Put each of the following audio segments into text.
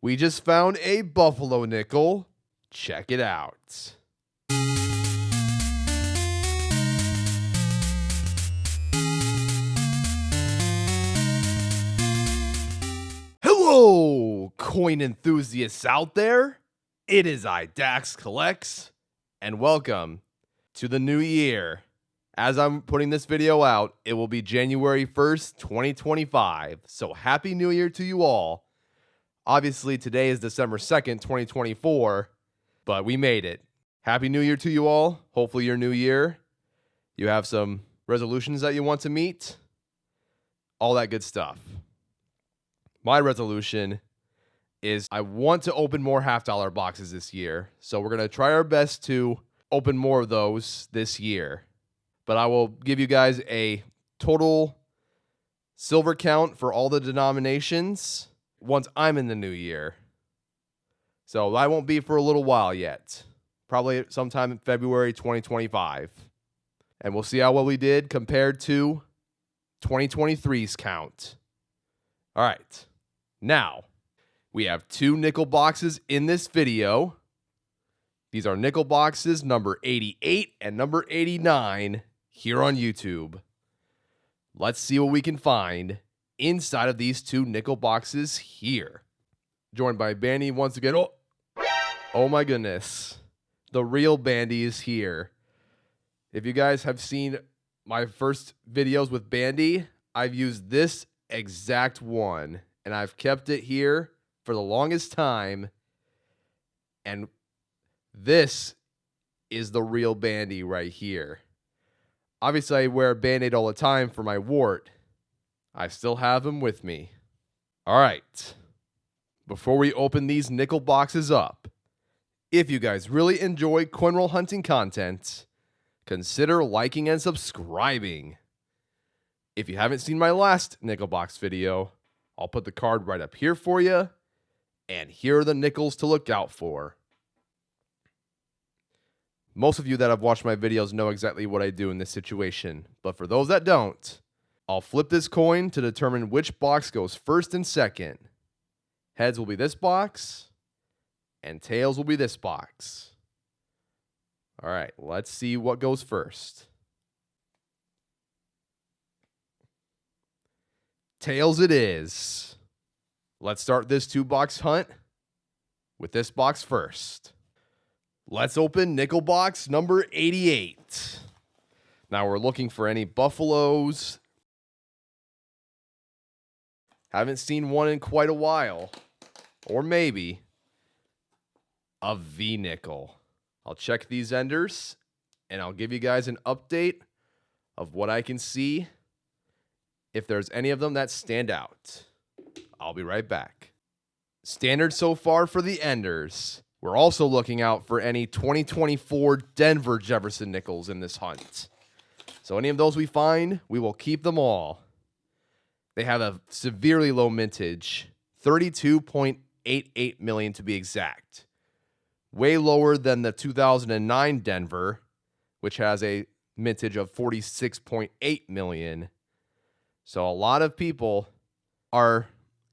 We just found a buffalo nickel. Check it out. Hello, coin enthusiasts out there. It is I, Dax Collects, and welcome to the new year. As I'm putting this video out, it will be January 1st, 2025. So happy new year to you all. Obviously, today is December 2nd, 2024, but we made it. Happy new year to you all. Hopefully your new year, you have some resolutions that you want to meet. All that good stuff. My resolution is I want to open more half-dollar boxes this year. So we're going to try our best to open more of those this year. But I will give you guys a total silver count for all the denominations once I'm in the new year. So that won't be for a little while yet. Probably sometime in February 2025. And we'll see how well we did compared to 2023's count. All right. Now, we have two nickel boxes in this video. These are nickel boxes number 88 and number 89 here on YouTube. Let's see what we can find inside of these two nickel boxes here. Joined by Bandy once again. Oh my goodness. The real Bandy is here. If you guys have seen my first videos with Bandy, I've used this exact one. And I've kept it here for the longest time. And this is the real Bandy right here. Obviously, I wear a Band-Aid all the time for my wart. I still have him with me. All right. Before we open these nickel boxes up, if you guys really enjoy coin roll hunting content, consider liking and subscribing. If you haven't seen my last nickel box video, I'll put the card right up here for you. And here are the nickels to look out for. Most of you that have watched my videos know exactly what I do in this situation. But for those that don't, I'll flip this coin to determine which box goes first and second. Heads will be this box, and tails will be this box. All right, let's see what goes first. Tails it is. Let's start this two-box hunt with this box first. Let's open nickel box number 88. Now we're looking for any buffaloes. Haven't seen one in quite a while. Or maybe a V-nickel. I'll check these enders, and I'll give you guys an update of what I can see if there's any of them that stand out. I'll be right back. Standard so far for the enders. We're also looking out for any 2024 Denver Jefferson nickels in this hunt. So any of those we find, we will keep them all. They have a severely low mintage, 32.88 million to be exact. Way lower than the 2009 Denver, which has a mintage of 46.8 million. So a lot of people are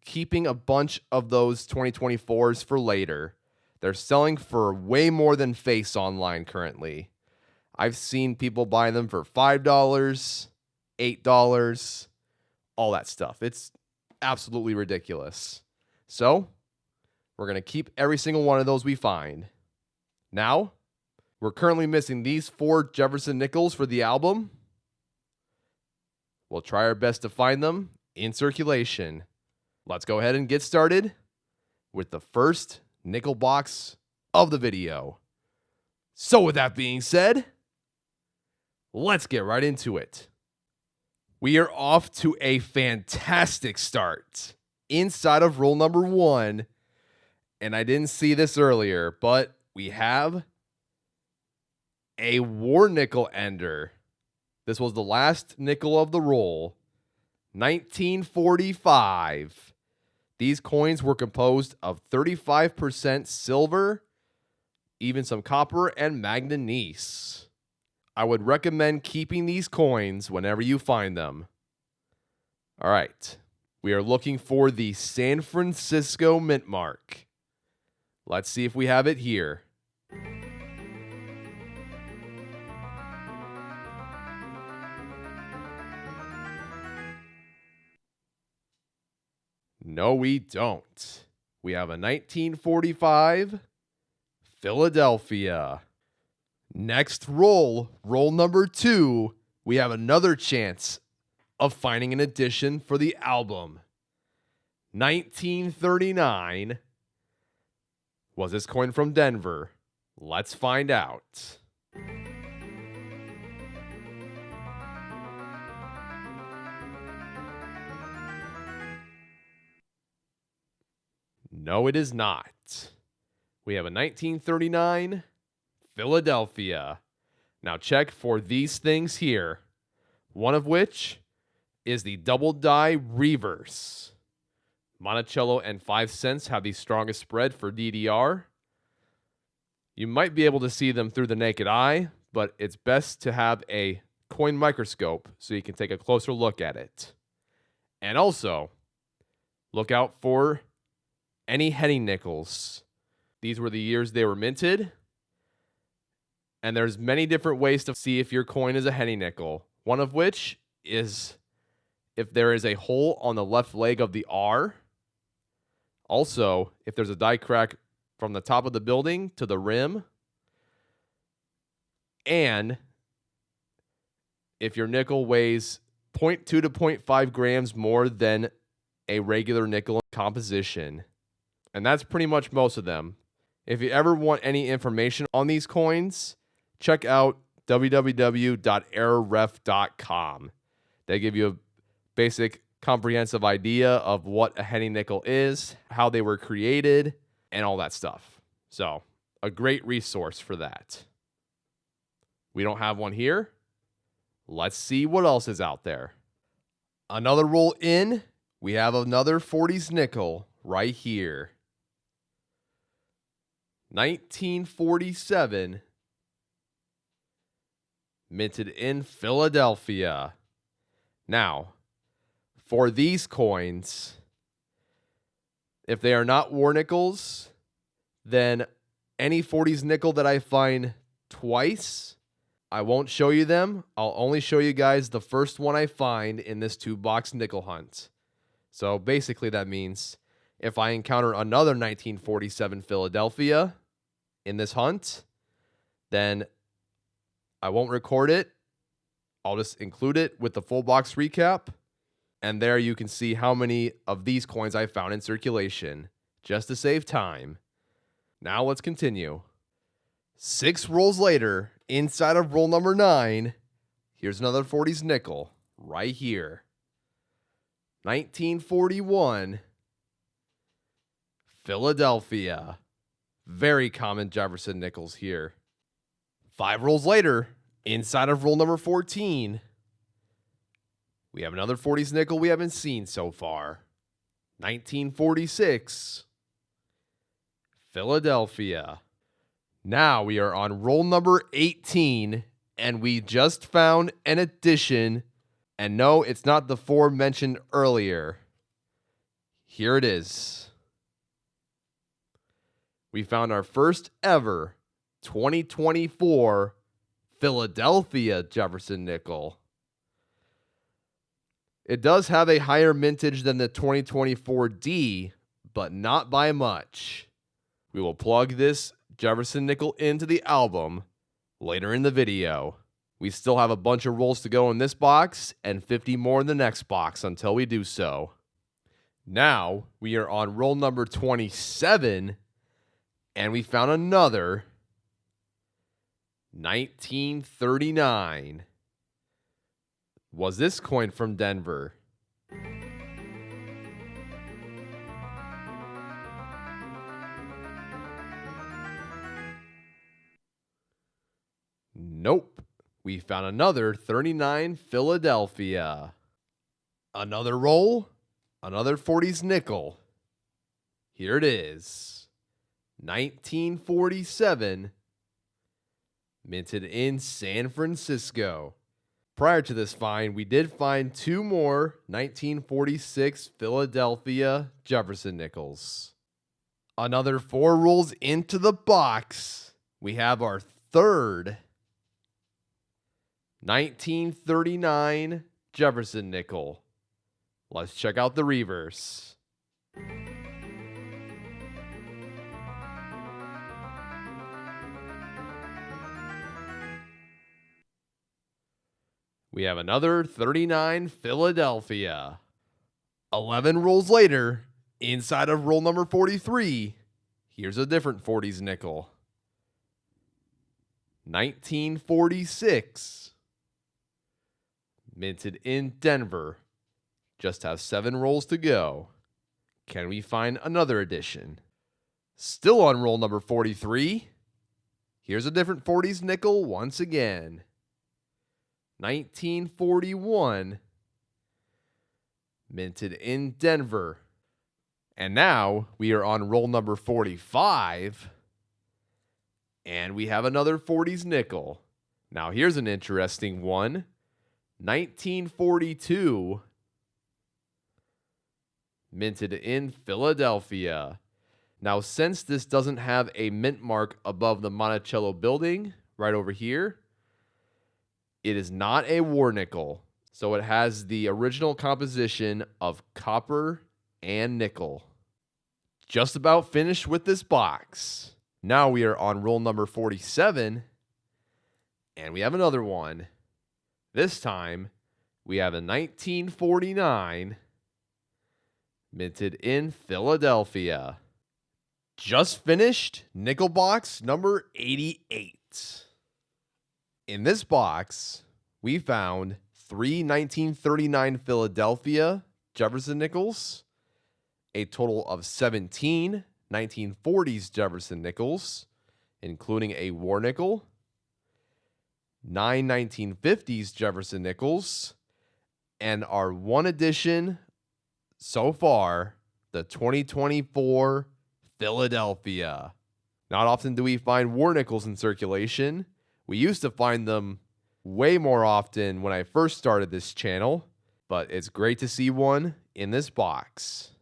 keeping a bunch of those 2024s for later. They're selling for way more than face online currently. I've seen people buy them for $5, $8, all that stuff. It's absolutely ridiculous. So, we're going to keep every single one of those we find. Now, we're currently missing these 4 Jefferson nickels for the album. We'll try our best to find them in circulation. Let's go ahead and get started with the first nickel box of the video. So with that being said, let's get right into it. We are off to a fantastic start inside of roll number 1. And I didn't see this earlier, but we have a war nickel ender. This was the last nickel of the roll. 1945. These coins were composed of 35% silver, even some copper and manganese. I would recommend keeping these coins whenever you find them. All right. We are looking for the San Francisco mint mark. Let's see if we have it here. No, we don't. We have a 1945 Philadelphia. Next roll, roll number 2, we have another chance of finding an edition for the album. 1939. Was this coin from Denver? Let's find out. No, it is not. We have a 1939 Philadelphia. Now check for these things here. One of which is the double die reverse. Monticello and 5 cents have the strongest spread for DDR. You might be able to see them through the naked eye, but it's best to have a coin microscope so you can take a closer look at it. And also, look out for any henny nickels. These were the years they were minted. And there's many different ways to see if your coin is a henny nickel. One of which is if there is a hole on the left leg of the R. Also, if there's a die crack from the top of the building to the rim. And if your nickel weighs 0.2 to 0.5 grams more than a regular nickel composition. And that's pretty much most of them. If you ever want any information on these coins, check out www.errorref.com. They give you a basic comprehensive idea of what a henny nickel is, how they were created, and all that stuff. So, a great resource for that. We don't have one here. Let's see what else is out there. Another roll in, we have another 40s nickel right here. 1947, minted in Philadelphia. Now, for these coins, if they are not war nickels, then any 40s nickel that I find twice, I won't show you them. I'll only show you guys the first one I find in this 2-box nickel hunt. So basically that means if I encounter another 1947 Philadelphia in this hunt, then I won't record it. I'll just include it with the full box recap. And there you can see how many of these coins I found in circulation, just to save time. Now let's continue. 6 rolls later, inside of roll number 9, here's another 40s nickel right here. 1941, Philadelphia. Very common Jefferson nickels here. 5 rolls later, inside of roll number 14, we have another 40s nickel we haven't seen so far. 1946, Philadelphia. Now we are on roll number 18, and we just found an addition. And no, it's not the 4 mentioned earlier. Here it is. We found our first ever 2024 Philadelphia Jefferson nickel. It does have a higher mintage than the 2024D, but not by much. We will plug this Jefferson nickel into the album later in the video. We still have a bunch of rolls to go in this box and 50 more in the next box until we do so. Now we are on roll number 27, and we found another 1939. Was this coin from Denver? Nope. We found another 39 Philadelphia. Another roll, another 40s nickel. Here it is. 1947, minted in San Francisco. Prior to this find, we did find two more 1946 Philadelphia Jefferson nickels. Another 4 rolls into the box. We have our third 1939 Jefferson nickel. Let's check out the reverse. We have another 39 Philadelphia. 11 rolls later, inside of roll number 43, here's a different 40s nickel. 1946. Minted in Denver. Just have 7 rolls to go. Can we find another edition? Still on roll number 43. Here's a different 40s nickel once again. 1941. Minted in Denver. And now we are on roll number 45. And we have another 40s nickel. Now here's an interesting one. 1942. Minted in Philadelphia. Now, since this doesn't have a mint mark above the Monticello building, right over here, it is not a war nickel. So it has the original composition of copper and nickel. Just about finished with this box. Now we are on roll number 47, and we have another one. This time, we have a 1949 minted in Philadelphia. Just finished nickel box number 88. In this box, we found 3 1939 Philadelphia Jefferson nickels, a total of 17 1940s Jefferson nickels, including a war nickel, 9 1950s Jefferson nickels, and our one edition so far, the 2024 Philadelphia. Not often do we find war nickels in circulation. We used to find them way more often when I first started this channel, but it's great to see one in this box.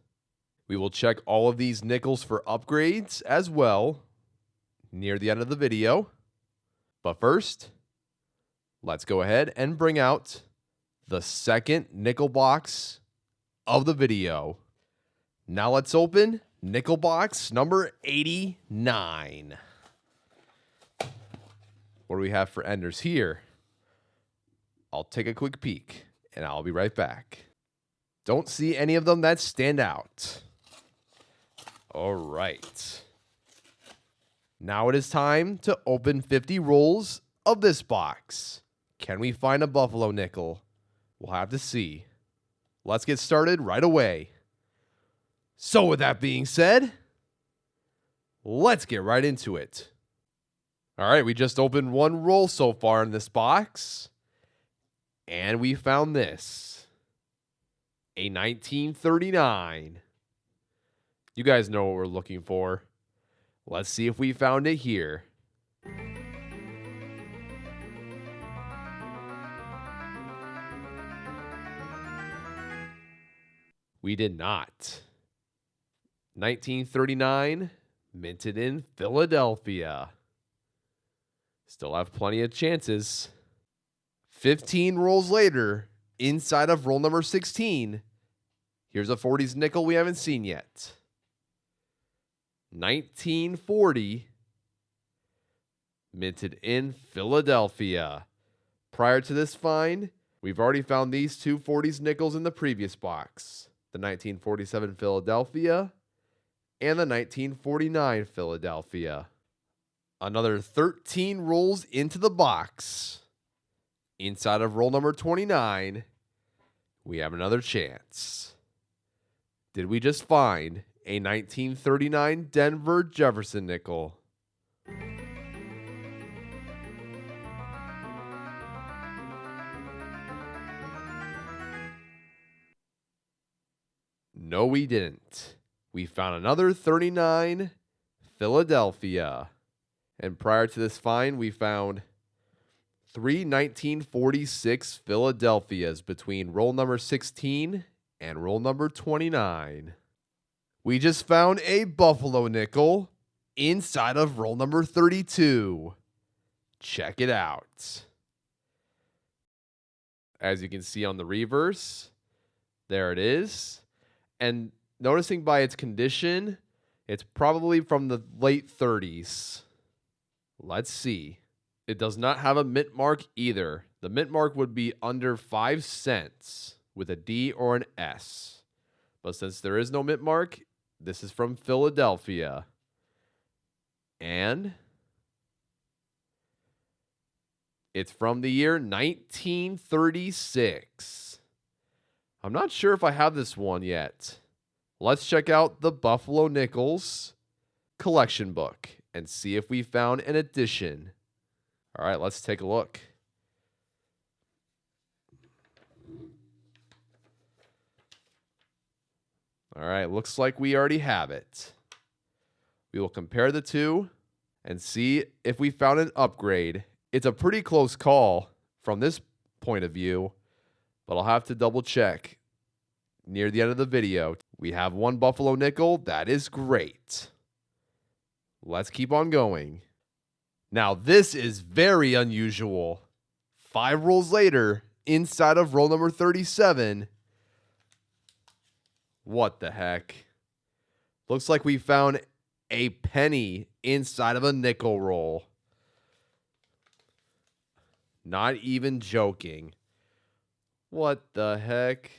We will check all of these nickels for upgrades as well near the end of the video. But first, let's go ahead and bring out the second nickel box of the video. Now let's open nickel box number 89. What do we have for enders here? I'll take a quick peek and I'll be right back. Don't see any of them that stand out. All right. Now it is time to open 50 rolls of this box. Can we find a buffalo nickel? We'll have to see. Let's get started right away. So with that being said, let's get right into it. All right, we just opened one roll so far in this box, and we found this. A 1939. You guys know what we're looking for. Let's see if we found it here. We did not. 1939, minted in Philadelphia. Still have plenty of chances. 15 rolls later, inside of roll number 16, here's a 40s nickel we haven't seen yet. 1940, minted in Philadelphia. Prior to this find, we've already found these two 40s nickels in the previous box. The 1947 Philadelphia and the 1949 Philadelphia. Another 13 rolls into the box. Inside of roll number 29, we have another chance. Did we just find a 1939 Denver Jefferson nickel? No, we didn't. We found another 39 Philadelphia. And prior to this find, we found 3 1946 Philadelphias between roll number 16 and roll number 29. We just found a Buffalo nickel inside of roll number 32. Check it out. As you can see on the reverse, there it is. And noticing by its condition, it's probably from the late 30s. Let's see. It does not have a mint mark either. The mint mark would be under 5 cents with a D or an S. But since there is no mint mark, this is from Philadelphia. And it's from the year 1936. I'm not sure if I have this one yet. Let's check out the Buffalo Nickels collection book and see if we found an edition. All right, let's take a look. All right, looks like we already have it. We will compare the two and see if we found an upgrade. It's a pretty close call from this point of view, but I'll have to double check near the end of the video. We have one Buffalo nickel. That is great. Let's keep on going. Now, this is very unusual. 5 rolls later, inside of roll number 37. What the heck? Looks like we found a penny inside of a nickel roll. Not even joking. What the heck?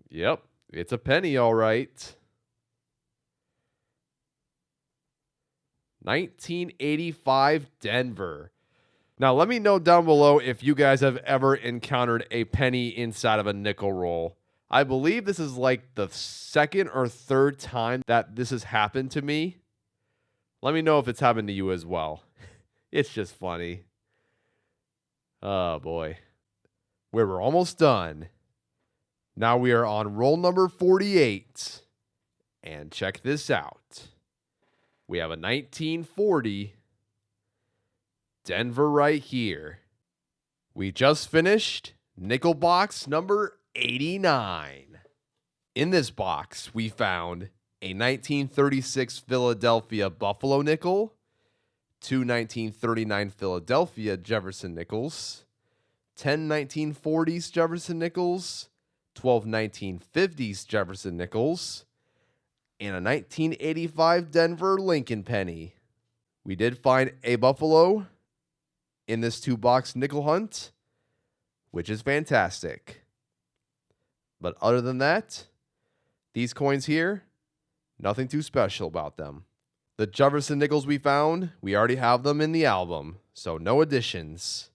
Yep, it's a penny, all right. 1985 Denver. Now, let me know down below if you guys have ever encountered a penny inside of a nickel roll. I believe this is like the second or third time that this has happened to me. Let me know if it's happened to you as well. It's just funny. Oh, boy. We're almost done. Now we are on roll number 48. And check this out. We have a 1940 Denver right here. We just finished nickel box number 89. In this box, we found a 1936 Philadelphia Buffalo nickel, 2 1939 Philadelphia Jefferson nickels, 10 1940s Jefferson nickels, 12 1950s Jefferson nickels, and a 1985 Denver Lincoln penny. We did find a Buffalo in this 2-box nickel hunt, which is fantastic. But other than that, these coins here, nothing too special about them. The Jefferson nickels we found, we already have them in the album, so no additions.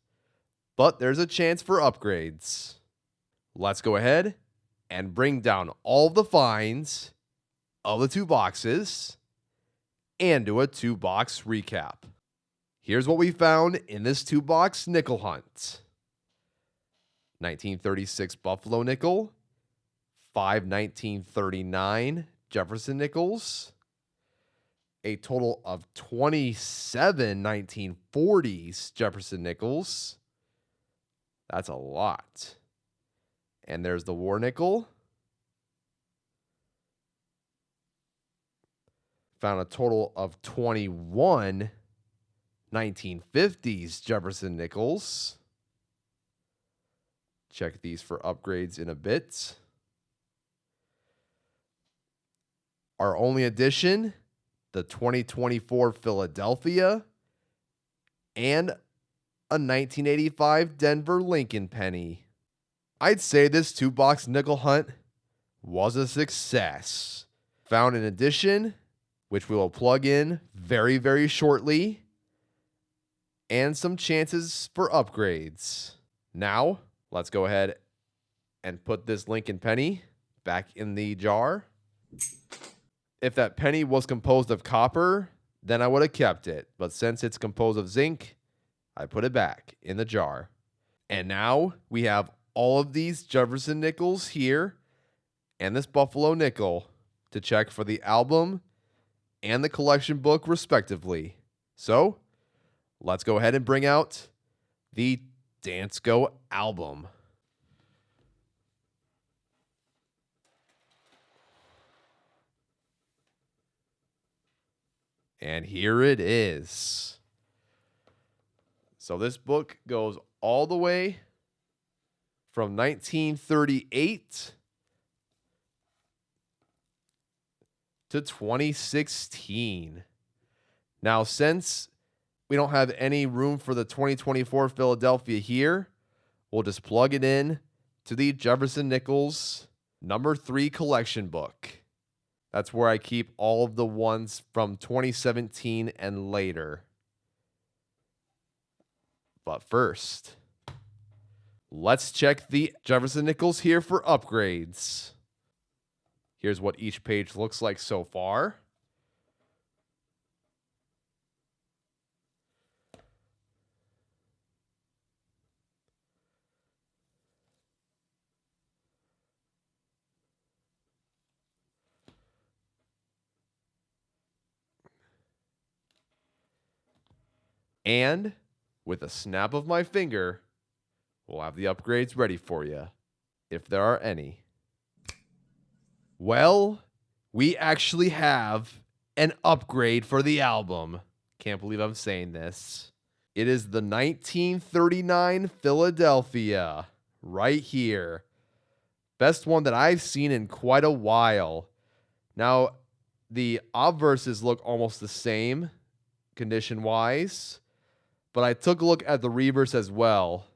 But there's a chance for upgrades. Let's go ahead and bring down all the finds of the 2 boxes and do a 2-box recap. Here's what we found in this 2-box nickel hunt. 1936 Buffalo nickel, 5 1939 Jefferson nickels, a total of 27 1940s Jefferson nickels. That's a lot. And there's the war nickel. Found a total of 21 1950s Jefferson nickels. Check these for upgrades in a bit. Our only addition, the 2024 Philadelphia and a 1985 Denver Lincoln penny. I'd say this 2-box nickel hunt was a success. Found an addition, which we will plug in very, very shortly, and some chances for upgrades. Now, let's go ahead and put this Lincoln penny back in the jar. If that penny was composed of copper, then I would have kept it. But since it's composed of zinc, I put it back in the jar. And now we have all of these Jefferson nickels here and this Buffalo nickel to check for the album and the collection book, respectively. So, let's go ahead and bring out the Dansco album. And here it is. So this book goes all the way from 1938 to 2016. Now, since we don't have any room for the 2024 Philadelphia here, we'll just plug it in to the Jefferson Nichols #3 collection book. That's where I keep all of the ones from 2017 and later. But first, let's check the Jefferson Nichols here for upgrades. Here's what each page looks like so far. And with a snap of my finger, we'll have the upgrades ready for you, if there are any. Well, we actually have an upgrade for the album. Can't believe I'm saying this. It is the 1939 Philadelphia, right here. Best one that I've seen in quite a while. Now, the obverses look almost the same, condition-wise, but I took a look at the reverse as well,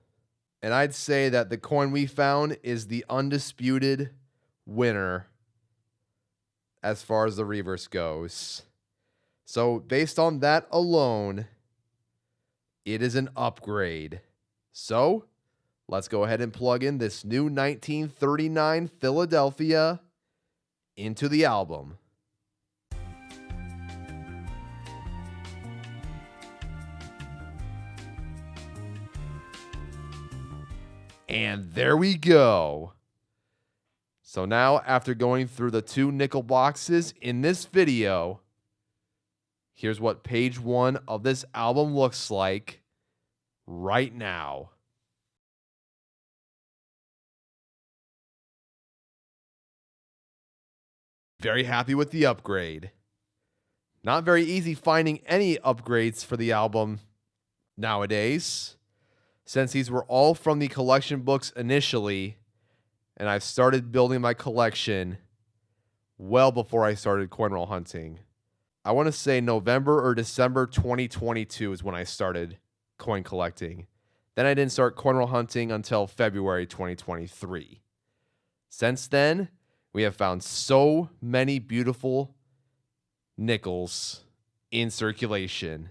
and I'd say that the coin we found is the undisputed winner as far as the reverse goes. So based on that alone, it is an upgrade. So let's go ahead and plug in this new 1939 Philadelphia into the album. And there we go. So now, after going through the 2 nickel boxes in this video, here's what page 1 of this album looks like right now. Very happy with the upgrade. Not very easy finding any upgrades for the album nowadays, since these were all from the collection books initially, and I've started building my collection well before I started coin roll hunting. I want to say November or December 2022 is when I started coin collecting. Then I didn't start coin roll hunting until February 2023. Since then, we have found so many beautiful nickels in circulation.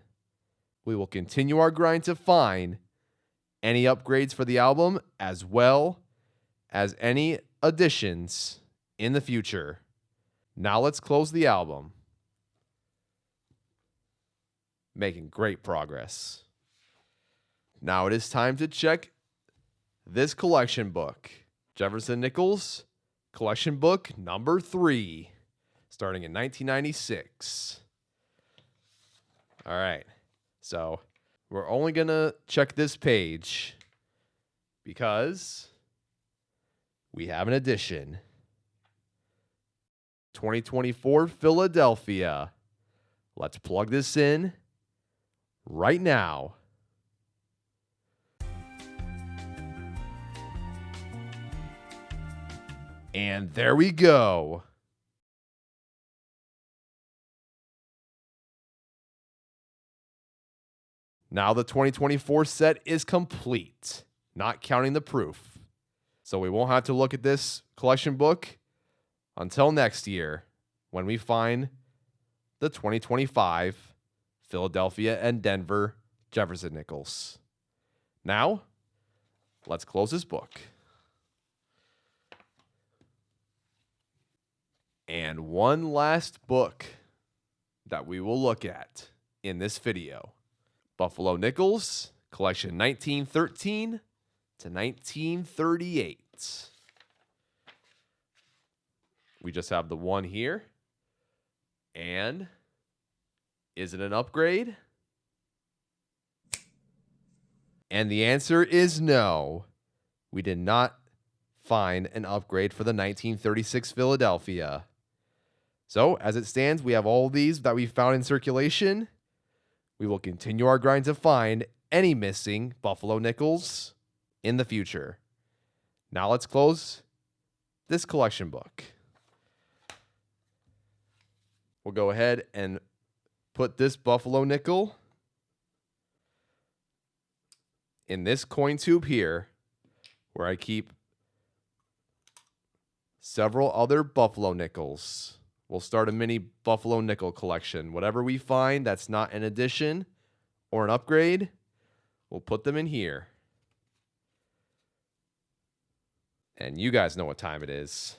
We will continue our grind to find any upgrades for the album, as well as any additions in the future. Now let's close the album. Making great progress. Now it is time to check this collection book. Jefferson Nichols collection book #3, starting in 1996. All right, so we're only going to check this page because we have an addition. 2024 Philadelphia. Let's plug this in right now. And there we go. Now the 2024 set is complete, not counting the proof. So we won't have to look at this collection book until next year when we find the 2025 Philadelphia and Denver Jefferson Nichols. Now, let's close this book. And one last book that we will look at in this video. Buffalo Nickels, collection 1913 to 1938. We just have the one here. And Is it an upgrade? And the answer is no. We did not find an upgrade for the 1936 Philadelphia. So, as it stands, we have all these that we found in circulation. We will continue our grind to find any missing Buffalo nickels in the future. Now let's close this collection book. We'll go ahead and put this Buffalo nickel in this coin tube here, where I keep several other Buffalo nickels. We'll start a mini Buffalo nickel collection. Whatever we find that's not an addition or an upgrade, we'll put them in here. And you guys know what time it is.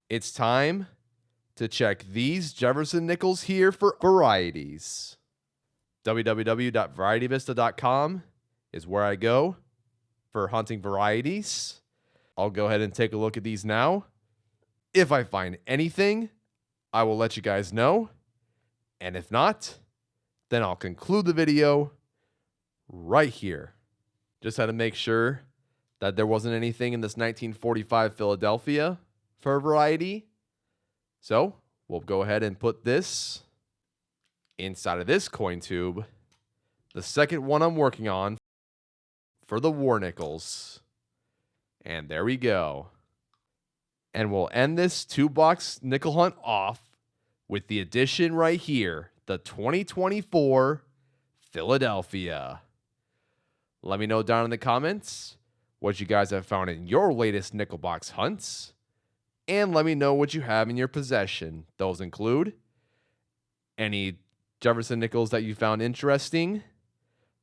It's time to check these Jefferson nickels here for varieties. www.varietyvista.com is where I go for hunting varieties. I'll go ahead and take a look at these now. If I find anything, I will let you guys know. And if not, then I'll conclude the video right here. Just had to make sure that there wasn't anything in this 1945 Philadelphia for a variety. So we'll go ahead and put this inside of this coin tube. The second one I'm working on for the war nickels. And there we go. And we'll end this 2-box nickel hunt off with the addition right here, the 2024 Philadelphia. Let me know down in the comments what you guys have found in your latest nickel box hunts. And let me know what you have in your possession. Those include any Jefferson nickels that you found interesting,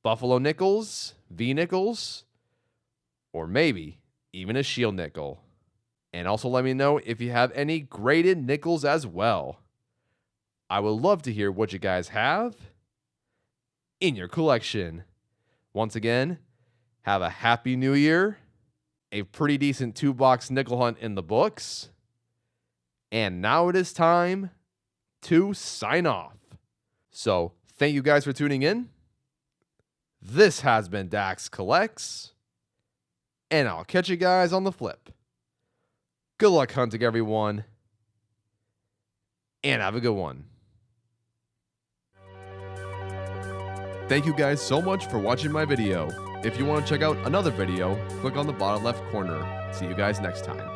Buffalo nickels, V nickels, or maybe even a shield nickel. And also let me know if you have any graded nickels as well. I would love to hear what you guys have in your collection. Once again, have a happy new year, a pretty decent 2-box nickel hunt in the books, and now it is time to sign off. So thank you guys for tuning in. This has been Dax Collects, and I'll catch you guys on the flip. Good luck hunting, everyone, and have a good one. Thank you guys so much for watching my video. If you want to check out another video, click on the bottom left corner. See you guys next time.